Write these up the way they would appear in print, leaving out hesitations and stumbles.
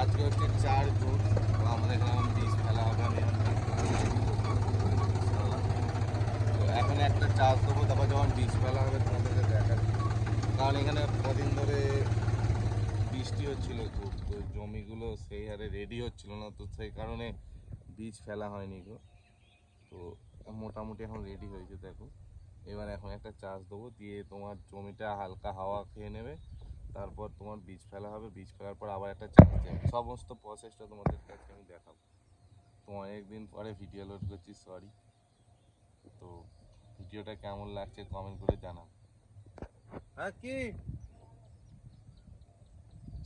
আজকে হচ্ছে 4 জুন। তো আমাদের এখানে বীজ ফেলা হবে। আমি তো এখন একটা চাষ দেবো, তারপর যখন বীজ ফেলা হবে তোমাদেরকে দেখাচ্ছি। কারণ এখানে কদিন ধরে বৃষ্টি হচ্ছিল খুব, তো জমিগুলো সেই হারে রেডি হচ্ছিল না, তো সেই কারণে বীজ ফেলা হয়নি গো। তো মোটামুটি এখন রেডি হয়েছে দেখো। এবার এখন একটা চাষ দেবো, দিয়ে তোমার জমিটা হালকা হাওয়া খেয়ে নেবে, তারপর তোমার বীজ ফেলা হবে। বীজ ফেলার পর আবার একটা চাষ দেবে। সমস্ত প্রসেসটা তোমাদের কাছে আমি দেখাবো। তো অনেকদিন পরে ভিডিও লোড করছি, সরি। তো ভিডিওটা কেমন লাগছে কমেন্ট করে জানাও। হ্যাঁ কি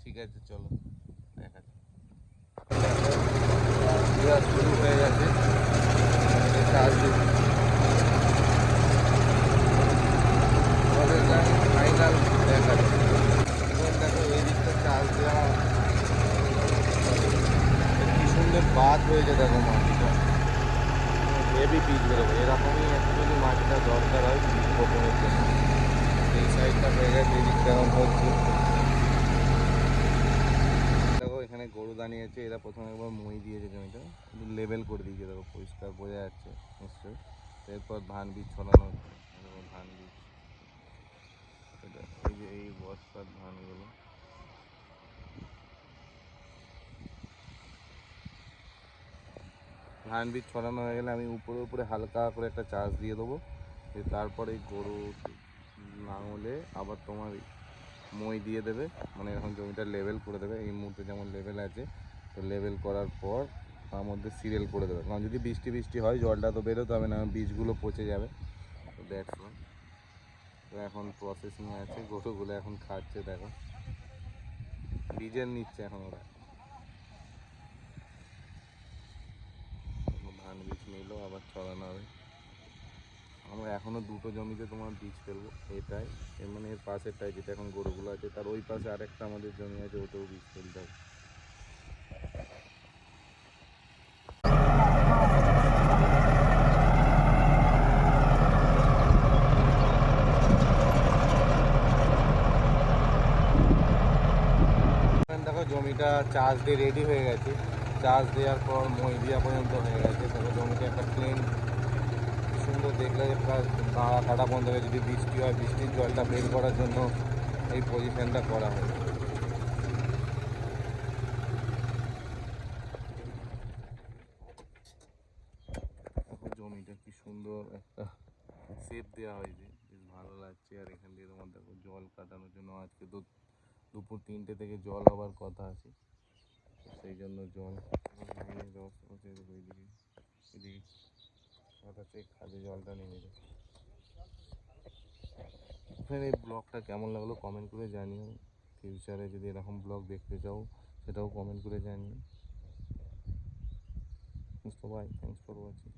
ঠিক আছে, চলো দেখা যাক। শুরু হয়ে গেছে চাষ দিতে। ফাইনাল দেখা যাক। এবার দেখো এই দিকটা চাষ দেওয়া কি সুন্দর বাদ হয়েছে, দেখো মাটিটা হেভি বীজ বেরোবে। এরকমই অ্যাকচুয়ালি মাটিটা দরকার হয় বীজ বপনের জন্য। এই সাইডটা হয়ে গেছে, এই দিকটা এরকম হচ্ছে। দেখো এখানে গরু দাঁড়িয়েছে, এরা প্রথমে একবার মই দিয়েছে জমিটা, লেবেল করে দিয়েছে, দেখো পরিষ্কার বোঝা যাচ্ছে নিশ্চয়ই। এরপর ধান বীজ ছড়ানো হচ্ছে। দেখো ধান বীজ, এটা এই যে এই বস্তার ধানগুলো। ধান বীজ ছড়ানো হয়ে গেলে আমি উপরে উপরে হালকা করে একটা চাষ দিয়ে দেবো। তারপরে গরু লাঙলে আবার তোমার মই দিয়ে দেবে, মানে এখন জমিটা লেভেল করে দেবে। এই মুহূর্তে যেমন লেভেল আছে, তো লেভেল করার পর তার মধ্যে সিরিয়াল করে দেবে। কারণ যদি বৃষ্টি বৃষ্টি হয় জলটা তো বেরোতে হবে না, বীজগুলো পচে যাবে। তো দ্যাটস ওয়াই। তো এখন প্রসেসিং আছে, গরুগুলো এখন খাচ্ছে দেখো, বীজের নিচ্ছে এখন ওরা। ধান বীজ নিলেও আবার ছড়ানো হবে। আমরা এখনও দুটো জমিতে তোমার বীজ ফেলবো। এটাই মানে এর পাশেরটাই, যেটা এখন গরুগুলো আছে, তার ওই পাশে আরেকটা আমাদের জমি আছে, ওটাও বীজ ফেলতে হবে। দেখো জমিটা চাষ দিয়ে রেডি হয়ে গেছে। চাষ দেওয়ার পর মই দেওয়া পর্যন্ত হয়ে গেছে। দেখো জমিটা একটা প্লেন সুন্দর দেখলে প্রায় দাঁড়া কাটা বন্ধ হয়ে, যদি বৃষ্টি হয় বৃষ্টির জলটা বের করার জন্য এই পজিশনটা করা হয়। দেখো জমিটা কি সুন্দর একটা শেপ দেওয়া হয়েছে, বেশ ভালো লাগছে। আর এখান দিয়ে তোমার দেখো জল কাটানোর জন্য আজকে তো দুপুর 3টে থেকে জল হবার কথা আছে, সেই জন্য জল লাইনের ব্যবস্থা করছে। ওইদিকে এদিকে হঠাৎ এই খাদে জলটা নেমে যায়। ফ্রেন্ড এই ব্লগটা কেমন লাগলো কমেন্ট করে জানিও। ফিউচারে যদি এরকম ব্লগ দেখতে চাও সেটাও কমেন্ট করে জানিও। Bye, thanks for watching.